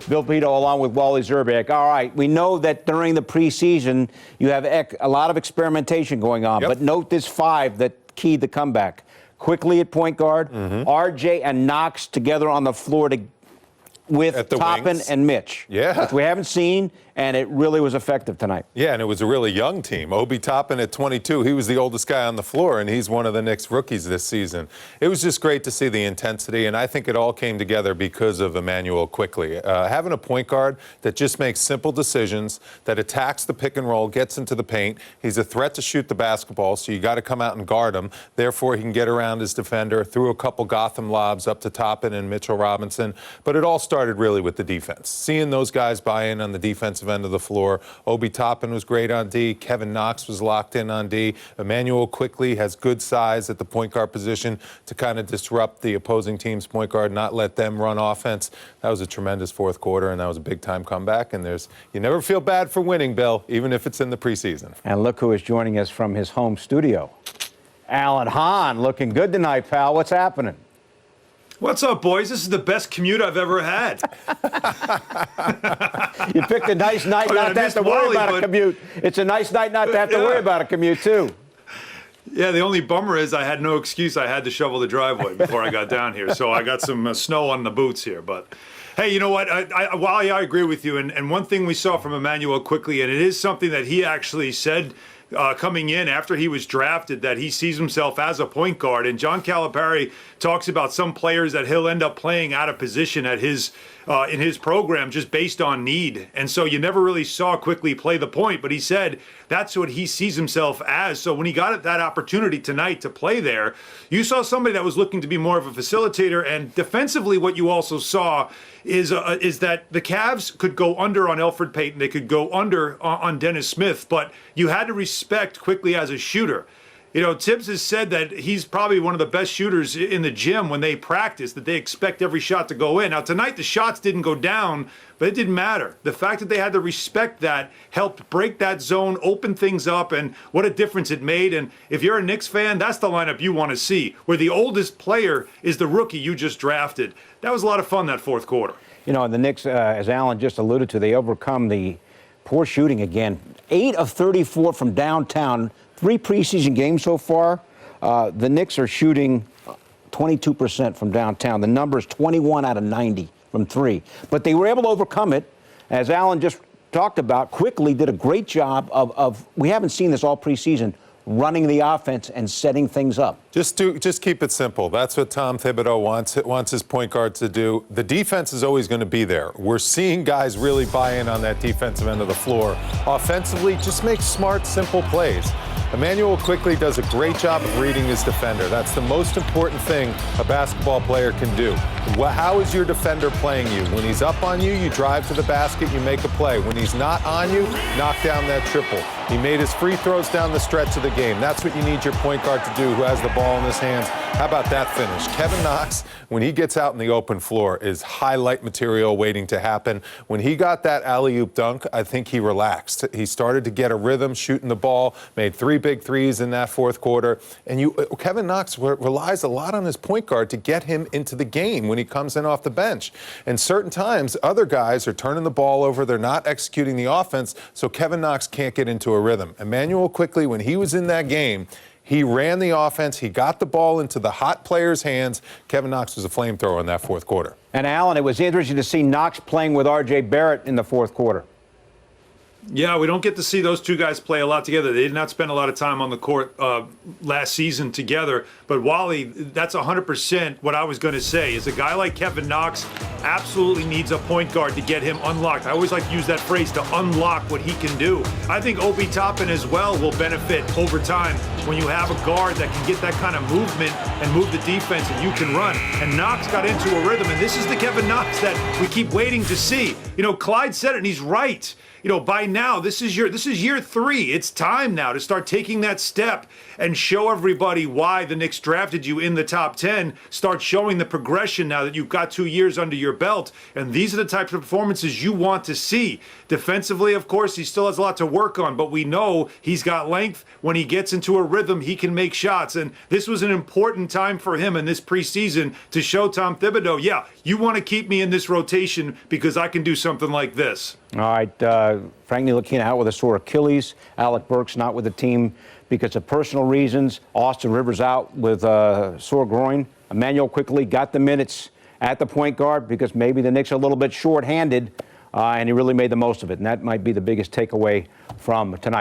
Bill Pito along with Wally Zerbiak. All right, we know that during the preseason you have a lot of experimentation going on, but note this five that keyed the comeback. Quickley at point guard, RJ and Knox together on the floor with Toppin and Mitch. Yeah. Which we haven't seen, and it really was effective tonight. Yeah, and it was a really young team. Obi Toppin at 22, he was the oldest guy on the floor, and he's one of the Knicks rookies this season. It was just great to see the intensity, and I think it all came together because of Immanuel Quickley. Having a point guard that just makes simple decisions, that attacks the pick and roll, gets into the paint. He's a threat to shoot the basketball, so you got to come out and guard him. Therefore, he can get around his defender, threw a couple Gotham lobs up to Toppin and Mitchell Robinson. But it all started really with the defense. Seeing those guys buy in on the defensive end of the floor. Obi Toppin was great on D. Kevin Knox was locked in on D. Immanuel Quickley has good size at the point guard position to kind of disrupt the opposing team's point guard, not let them run offense. That was a tremendous fourth quarter, and that was a big-time comeback. And you never feel bad for winning, Bill, even if it's in the preseason. And look who is joining us from his home studio. Alan Hahn, looking good tonight, pal. What's happening? What's up, boys? This is the best commute I've ever had. You picked a nice night not to have to worry about a commute. It's a nice night not to have to worry about a commute, too. Yeah, the only bummer is I had no excuse. I had to shovel the driveway before I got down here, so I got some snow on the boots here. But, hey, you know what? Wally, I agree with you. And one thing we saw from Immanuel Quickley, and it is something that he actually said coming in after he was drafted, that he sees himself as a point guard. And John Calipari talks about some players that he'll end up playing out of position at his in his program just based on need. And so you never really saw Quickley play the point, but he said that's what he sees himself as. So when he got that opportunity tonight to play there, you saw somebody that was looking to be more of a facilitator. And defensively, what you also saw is that the Cavs could go under on Elfrid Payton. They could go under on Dennis Smith, but you had to respect Quickley as a shooter. You know, Tibbs has said that he's probably one of the best shooters in the gym when they practice, that they expect every shot to go in. Now, tonight the shots didn't go down, but it didn't matter. The fact that they had to respect that helped break that zone, open things up, and what a difference it made. And if you're a Knicks fan, that's the lineup you want to see, where the oldest player is the rookie you just drafted. That was a lot of fun that fourth quarter. You know, the Knicks, as Alan just alluded to, they overcome the poor shooting again. 8 of 34 from downtown. 3 preseason games so far. The Knicks are shooting 22% from downtown. The number is 21 out of 90 from 3. But they were able to overcome it. As Alan just talked about, Quickley did a great job of we haven't seen this all preseason, running the offense and setting things up. Just keep it simple. That's what Tom Thibodeau wants his point guard to do. The defense is always going to be there. We're seeing guys really buy in on that defensive end of the floor. Offensively, just make smart, simple plays. Immanuel Quickley does a great job of reading his defender. That's the most important thing a basketball player can do. How is your defender playing you? When he's up on you, you drive to the basket, you make a play. When he's not on you, knock down that triple. He made his free throws down the stretch of the game. That's what you need your point guard to do, who has the ball in his hands. How about that finish? Kevin Knox, when he gets out in the open floor, is highlight material waiting to happen. When he got that alley-oop dunk, I think he relaxed. He started to get a rhythm shooting the ball, made 3 big threes in that fourth quarter. And Kevin Knox relies a lot on his point guard to get him into the game when he comes in off the bench. And certain times, other guys are turning the ball over. They're not executing the offense, so Kevin Knox can't get into a rhythm. Immanuel Quickley, when he was in that game, he ran the offense. He got the ball into the hot players' hands. Kevin Knox was a flamethrower in that fourth quarter. And, Alan, it was interesting to see Knox playing with R.J. Barrett in the fourth quarter. Yeah, we don't get to see those two guys play a lot together. They did not spend a lot of time on the court last season together. But, Wally, that's 100% what I was going to say, is a guy like Kevin Knox absolutely needs a point guard to get him unlocked. I always like to use that phrase, to unlock what he can do. I think Obi Toppin as well will benefit over time when you have a guard that can get that kind of movement and move the defense and you can run. And Knox got into a rhythm, and this is the Kevin Knox that we keep waiting to see. You know, Clyde said it, and he's right. You know, by now. This is year 3. It's time now to start taking that step and show everybody why the Knicks drafted you in the top 10. Start showing the progression now that you've got 2 years under your belt. And these are the types of performances you want to see. Defensively, of course, he still has a lot to work on, but we know he's got length. When he gets into a rhythm, he can make shots. And this was an important time for him in this preseason to show Tom Thibodeau, yeah, you want to keep me in this rotation because I can do something like this. All right, Frank Ntilikina out with a sore Achilles. Alec Burks not with the team because of personal reasons. Austin Rivers out with a sore groin. Immanuel Quickley got the minutes at the point guard because maybe the Knicks are a little bit short-handed, and he really made the most of it. And that might be the biggest takeaway from tonight.